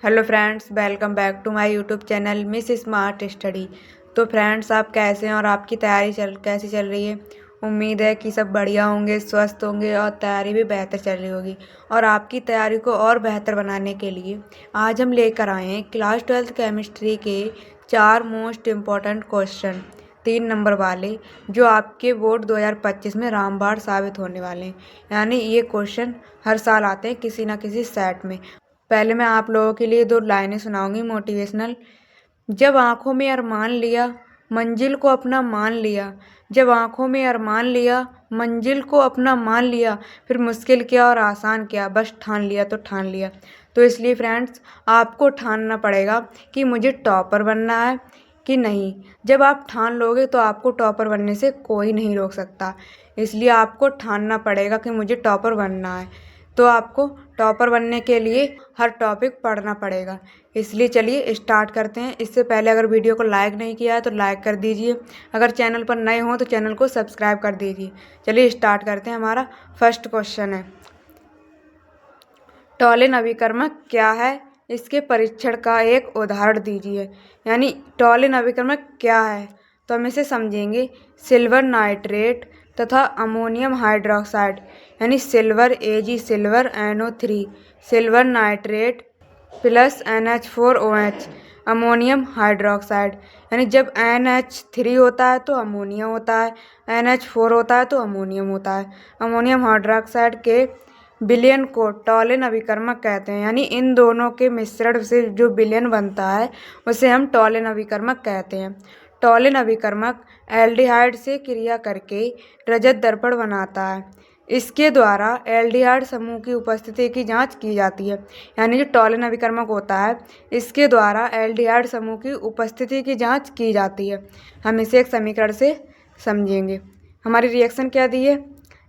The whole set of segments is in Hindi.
Hello friends, welcome back to my YouTube channel Miss Smart Study. तो फ्रेंड्स, आप कैसे हैं और आपकी तैयारी कैसी चल रही है। उम्मीद है कि सब बढ़िया होंगे, स्वस्थ होंगे और तैयारी भी बेहतर चल रही होगी। और आपकी तैयारी को और बेहतर बनाने के लिए आज हम लेकर आए हैं क्लास 12 केमिस्ट्री के 4 मोस्ट इम्पॉर्टेंट क्वेश्चन, 3 नंबर वाले, जो आपके बोर्ड 2025 में रामबाण साबित होने वाले हैं। यानी ये क्वेश्चन हर साल आते हैं किसी ना किसी सेट में। पहले मैं आप लोगों के लिए 2 लाइनें सुनाऊंगी मोटिवेशनल। जब आंखों में अरमान लिया, मंजिल को अपना मान लिया। जब आंखों में अरमान लिया, मंजिल को अपना मान लिया। फिर मुश्किल क्या और आसान क्या, बस ठान लिया तो ठान लिया। तो इसलिए फ्रेंड्स, आपको ठानना पड़ेगा कि मुझे टॉपर बनना है कि नहीं। जब आप ठान लोगे तो आपको टॉपर बनने से कोई नहीं रोक सकता। इसलिए आपको ठानना पड़ेगा कि मुझे टॉपर बनना है। तो आपको टॉपर बनने के लिए हर टॉपिक पढ़ना पड़ेगा। इसलिए चलिए स्टार्ट करते हैं। इससे पहले अगर वीडियो को लाइक नहीं किया है तो लाइक कर दीजिए। अगर चैनल पर नए हों तो चैनल को सब्सक्राइब कर दीजिए। चलिए स्टार्ट करते हैं। हमारा फर्स्ट क्वेश्चन है, टॉलिन अभिकर्मक क्या है, इसके परीक्षण का एक उदाहरण दीजिए। यानी टॉलिन अभिकर्मक क्या है तो हम इसे समझेंगे। सिल्वर नाइट्रेट तथा अमोनियम हाइड्रोक्साइड, यानी silver Ag silver NO3, silver nitrate plus NH4OH, ammonium hydroxide. यानी जब NH3 होता है तो अमोनिया होता है, NH4 होता है तो अमोनियम होता है। अमोनियम हाइड्रोक्साइड के विलयन को टॉलिन अभिकर्मक कहते हैं। यानी इन दोनों के मिश्रण से जो विलयन बनता है उसे हम टॉलिन अभिकर्मक कहते हैं। टॉलिन अभिकर्मक एल्डिहाइड से क्रिया करके रजत दर्पण बनाता है। इसके द्वारा एल्डिहाइड समूह की उपस्थिति की जांच की जाती है। यानी जो टॉलिन अभिकर्मक होता है, इसके द्वारा एल्डिहाइड समूह की उपस्थिति की जांच की जाती है। हम इसे एक समीकरण से समझेंगे। हमारी रिएक्शन क्या दी है,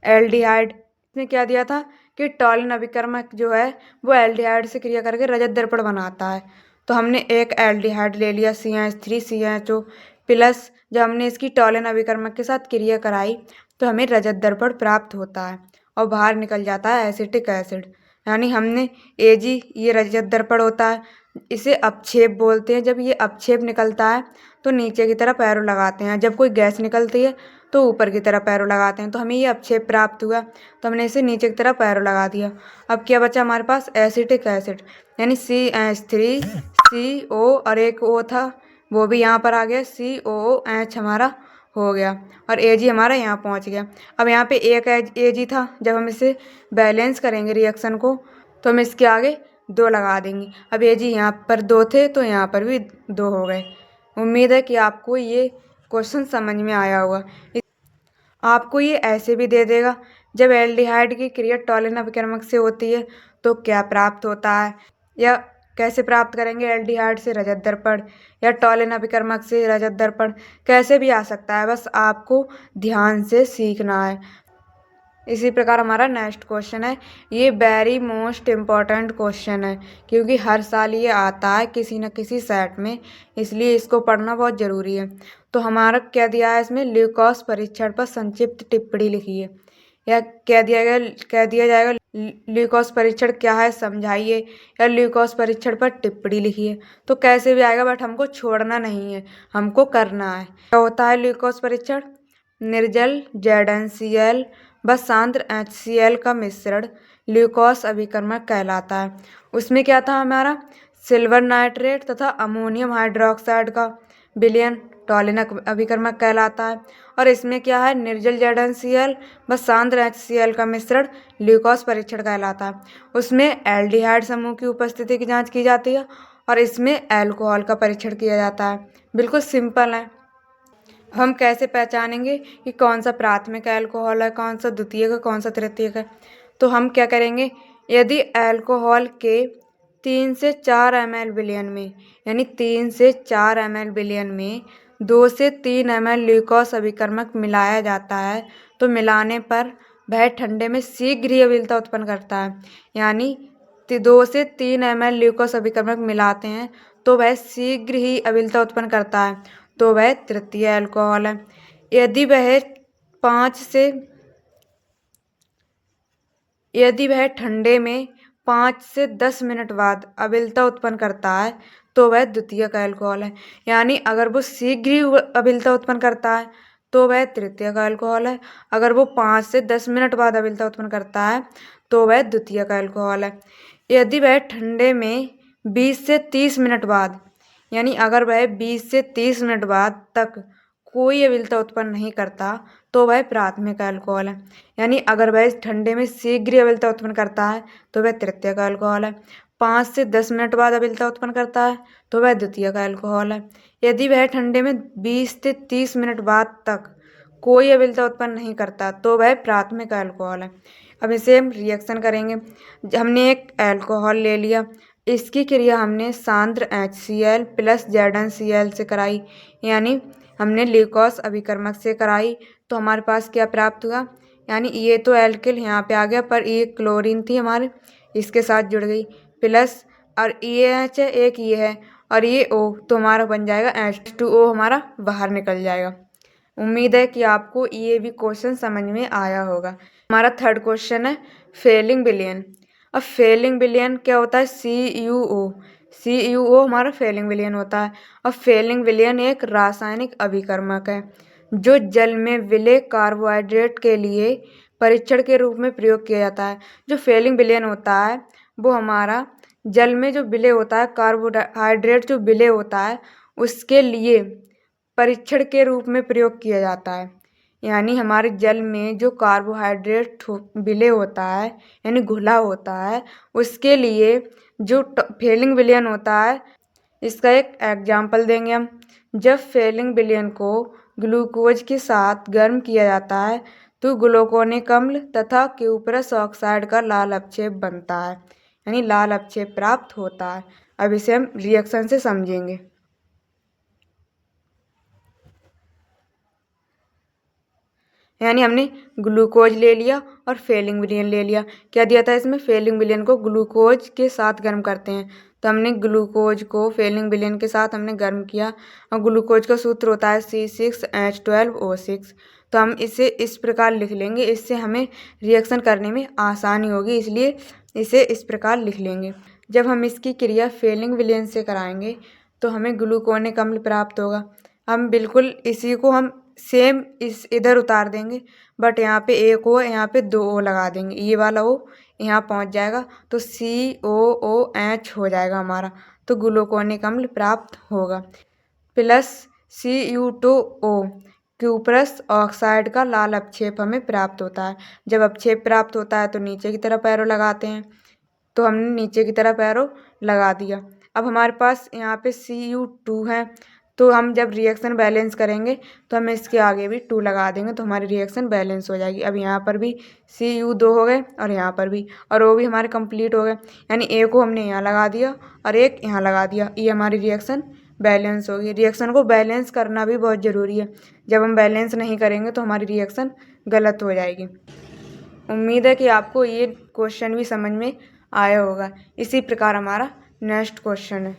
एल्डिहाइड ने क्या दिया था कि टॉलिन अभिकर्मक जो है वो एल्डिहाइड से क्रिया करके रजत दर्पण बनाता है। तो हमने एक एल्डिहाइड ले लिया CH3 CHO प्लस। जब हमने इसकी टॉलिन अभिकर्मक के साथ क्रिया कराई तो हमें रजत दर्पण प्राप्त होता है और बाहर निकल जाता है एसिटिक एसिड। यानी हमने Ag, ये रजत दर्पण होता है, इसे अपक्षेप बोलते हैं। जब ये अपक्षेप निकलता है तो नीचे की तरफ एरो लगाते हैं, जब कोई गैस निकलती है तो ऊपर की तरफ एरो लगाते हैं। तो हमें ये अपक्षेप प्राप्त हुआ तो हमने इसे नीचे की तरफ एरो लगा दिया। अब क्या बचा हमारे पास, एसिटिक एसिड, यानी CH3 CO और एक O था वो भी यहाँ पर आ गया, COOH हमारा हो गया और Ag हमारा यहाँ पहुँच गया। अब यहाँ पे एक Ag था, जब हम इसे बैलेंस करेंगे रिएक्शन को तो हम इसके आगे 2 लगा देंगे। अब Ag यहाँ पर 2 थे तो यहाँ पर भी 2 हो गए। उम्मीद है कि आपको ये क्वेश्चन समझ में आया होगा। आपको ये ऐसे भी दे देगा, जब एल्डिहाइड की क्रिया टॉलिन अभिकर्मक से होती है तो क्या प्राप्त होता है, या कैसे प्राप्त करेंगे एल्डिहाइड से रजत दर्पण या टॉलिन अभिकर्मक से रजत दर्पण, कैसे भी आ सकता है, बस आपको ध्यान से सीखना है। इसी प्रकार हमारा नेक्स्ट क्वेश्चन है, ये वेरी मोस्ट इम्पॉर्टेंट क्वेश्चन है क्योंकि हर साल ये आता है किसी न किसी सेट में, इसलिए इसको पढ़ना बहुत ज़रूरी है। तो हमारा क्या दिया है इसमें, ल्यूकोस परीक्षण पर संक्षिप्त टिप्पणी लिखिए। या कह दिया जाएगा ल्यूकोस परीक्षण क्या है समझाइए, या ल्यूकोस परीक्षण पर टिप्पणी लिखिए। तो कैसे भी आएगा, बट हमको छोड़ना नहीं है, हमको करना है। क्या होता है ल्यूकोस परीक्षण, निर्जल ZnCl व सांद्र HCl का मिश्रण ल्यूकोस अभिकर्मक कहलाता है। उसमें क्या था हमारा, सिल्वर नाइट्रेट तथा अमोनियम हाइड्रोक्साइड का विलयन टॉलिन अभिकर्मक कहलाता है। और इसमें क्या है, निर्जल ZnCl व सांद्र HCl का मिश्रण ल्यूकोस परीक्षण कहलाता है। उसमें एल्डिहाइड समूह की उपस्थिति की जांच की जाती है और इसमें एल्कोहल का परीक्षण किया जाता है। बिल्कुल सिंपल है। हम कैसे पहचानेंगे कि कौन सा प्राथमिक अल्कोहल है, कौन सा द्वितीयक है, कौन सा तृतीयक है। तो हम क्या करेंगे, यदि अल्कोहल के 3 से 4 ml विलयन में, यानी 3 से 4 ml विलयन में 2 से 3 ml ल्यूकोस अभिकर्मक मिलाया जाता है तो मिलाने पर वह ठंडे में शीघ्र ही अम्लता उत्पन्न करता है। यानी 2 से 3 ml ल्यूकोस अभिकर्मक मिलाते हैं तो वह शीघ्र ही अम्लता उत्पन्न करता है, तो वह तृतीय अल्कोहल है। यदि वह ठंडे में 5 से 10 मिनट बाद अम्लता उत्पन्न करता है तो वह द्वितीयक अल्कोहल है। यानी अगर वो शीघ्र ही अम्लता उत्पन्न करता है तो वह तृतीयक अल्कोहल है। अगर वो 5 से 10 मिनट बाद अम्लता उत्पन्न करता है तो वह द्वितीयक अल्कोहल है। यदि वह ठंडे में 20 से 30 मिनट बाद, यानी अगर वह 20 से 30 मिनट बाद तक कोई अम्लता उत्पन्न नहीं करता तो वह प्राथमिक अल्कोहल है। यानी अगर वह ठंडे में शीघ्र अम्लता उत्पन्न करता है तो वह तृतीयक अल्कोहल है। 5 से 10 मिनट बाद अम्लता उत्पन्न करता है तो वह द्वितीयक अल्कोहल है। यदि वह ठंडे में 20 से 30 मिनट बाद तक कोई अम्लता उत्पन्न नहीं करता तो वह प्राथमिक अल्कोहल है। अब इसे हम रिएक्शन करेंगे। हमने एक अल्कोहल ले लिया, इसकी क्रिया हमने सांद्र HCl प्लस ZnCl से कराई, यानी हमने ल्यूकोस अभिकर्मक से कराई। तो हमारे पास क्या प्राप्त हुआ, यानी ये तो एल्किल यहाँ पे आ गया पर ये क्लोरीन थी हमारे, इसके साथ जुड़ गई, प्लस और ये H है, एक ये है और ये O, तो हमारा बन जाएगा H2O, हमारा बाहर निकल जाएगा। उम्मीद है कि आपको ये भी क्वेश्चन समझ में आया होगा। हमारा थर्ड क्वेश्चन है फेलिंग विलयन। अब फेलिंग विलयन क्या होता है, CuO हमारा फेलिंग विलयन होता है। अब फेलिंग विलयन एक रासायनिक अभिकर्मक है जो जल में विलय कार्बोहाइड्रेट के लिए परीक्षण के रूप में प्रयोग किया जाता है। जो फेलिंग विलयन होता है वो हमारा जल में जो विलय होता है, कार्बोहाइड्रेट जो विलय होता है उसके लिए परीक्षण के रूप में प्रयोग किया जाता है। यानी हमारे जल में जो कार्बोहाइड्रेट विलय होता है यानी घुला होता है, उसके लिए जो फेलिंग विलयन होता है, इसका एक एग्जाम्पल देंगे हम। जब फेलिंग विलयन को ग्लूकोज के साथ गर्म किया जाता है तो ग्लूकोनिक अम्ल तथा क्यूपरस ऑक्साइड का लाल अपक्षेप बनता है, यानी लाल अपक्षेप प्राप्त होता है। अब इसे हम रिएक्शन से समझेंगे। यानी हमने ग्लूकोज ले लिया और फेलिंग विलयन ले लिया। क्या दिया था इसमें, फेलिंग विलयन को ग्लूकोज के साथ गर्म करते हैं, तो हमने ग्लूकोज को फेलिंग विलयन के साथ हमने गर्म किया और ग्लूकोज का सूत्र होता है C6H12O6। तो हम इसे इस प्रकार लिख लेंगे, इससे हमें रिएक्शन करने में आसानी होगी, इसलिए इसे इस प्रकार लिख लेंगे। जब हम इसकी क्रिया फेलिंग विलयन से कराएंगे तो हमें ग्लूकोनिक अम्ल प्राप्त होगा। हम बिल्कुल इसी को हम सेम इस इधर उतार देंगे, बट यहाँ पे एक O, यहाँ पे 2 O लगा देंगे, ये वाला O यहाँ पहुँच जाएगा तो COOH हो जाएगा हमारा, तो ग्लूकोनिक अम्ल प्राप्त होगा। प्लस Cu2O, क्यूपरस ऑक्साइड का लाल अपक्षेप हमें प्राप्त होता है। जब अपक्षेप प्राप्त होता है तो नीचे की तरफ एरो लगाते हैं, तो हमने नीचे की तरफ एरो लगा दिया। अब हमारे पास यहाँ पे Cu2 है, तो हम जब रिएक्शन बैलेंस करेंगे तो हम इसके आगे भी 2 लगा देंगे तो हमारी रिएक्शन बैलेंस हो जाएगी। अब यहाँ पर भी Cu2 हो गए और यहाँ पर भी, और वो भी हमारे कंप्लीट हो गए, यानी एक को हमने यहाँ लगा दिया और एक यहाँ लगा दिया, ये हमारी रिएक्शन बैलेंस होगी। रिएक्शन को बैलेंस करना भी बहुत ज़रूरी है, जब हम बैलेंस नहीं करेंगे तो हमारी रिएक्शन गलत हो जाएगी। उम्मीद है कि आपको ये क्वेश्चन भी समझ में आया होगा। इसी प्रकार हमारा नेक्स्ट क्वेश्चन है।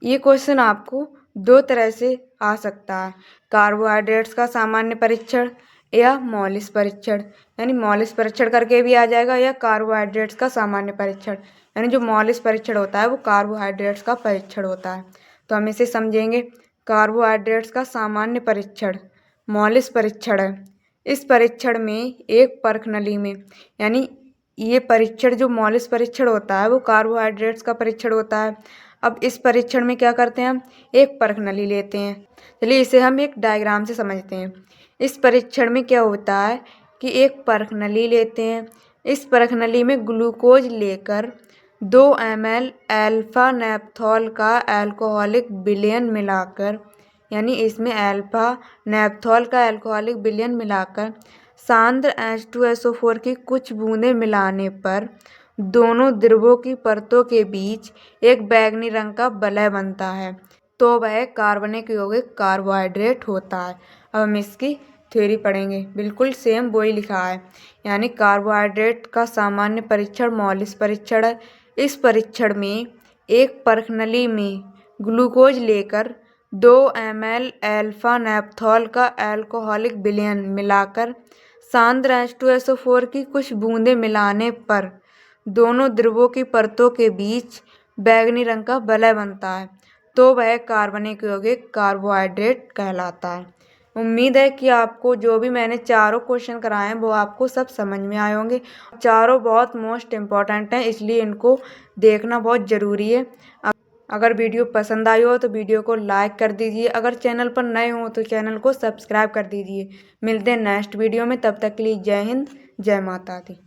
ये क्वेश्चन आपको 2 तरह से आ सकता है, कार्बोहाइड्रेट्स का सामान्य परीक्षण या मॉलिस परीक्षण। यानी मॉलिस परीक्षण करके भी आ जाएगा या कार्बोहाइड्रेट्स का सामान्य परीक्षण। यानी जो मॉलिस परीक्षण होता है वो कार्बोहाइड्रेट्स का परीक्षण होता है। तो हम इसे समझेंगे। कार्बोहाइड्रेट्स का सामान्य परीक्षण मॉलिस परीक्षण है। इस परीक्षण में एक परख नली में, यानी ये परीक्षण जो मॉलिस परीक्षण होता है वो कार्बोहाइड्रेट्स का परीक्षण होता है। अब इस परीक्षण में क्या करते हैं, हम एक परख नली लेते हैं। चलिए इसे हम एक डायग्राम से समझते हैं। इस परीक्षण में क्या होता है कि एक परख नली लेते हैं, इस परख नली में ग्लूकोज लेकर 2 ml अल्फा नेप्थॉल का अल्कोहलिक विलयन मिलाकर, यानी इसमें अल्फा नेप्थॉल का अल्कोहलिक विलयन मिलाकर सांद्र H2SO4 की कुछ बूंदें मिलाने पर दोनों द्रवों की परतों के बीच एक बैंगनी रंग का वलय बनता है, तो वह कार्बनिक यौगिक कार्बोहाइड्रेट होता है। अब हम इसकी थ्योरी पढ़ेंगे। बिल्कुल सेम वही लिखा है, यानी कार्बोहाइड्रेट का सामान्य परीक्षण मॉलिस परीक्षण है। इस परीक्षण में एक परख नली में ग्लूकोज लेकर 2 ml अल्फा नेप्थॉल का अल्कोहलिक विलयन मिलाकर सांद्र H2SO4 की कुछ बूंदें मिलाने पर दोनों ध्रुवों की परतों के बीच बैंगनी रंग का वलय बनता है तो वह कार्बनिक यौगिक कार्बोहाइड्रेट कहलाता है। उम्मीद है कि आपको जो भी मैंने चारों क्वेश्चन कराए हैं वो आपको सब समझ में आए होंगे। चारों बहुत मोस्ट इम्पॉर्टेंट हैं, इसलिए इनको देखना बहुत ज़रूरी है। अगर वीडियो पसंद आई हो तो वीडियो को लाइक कर दीजिए। अगर चैनल पर नए हो तो चैनल को सब्सक्राइब कर दीजिए। मिलते हैं नेक्स्ट वीडियो में, तब तक के लिए जय हिंद, जय माता दी।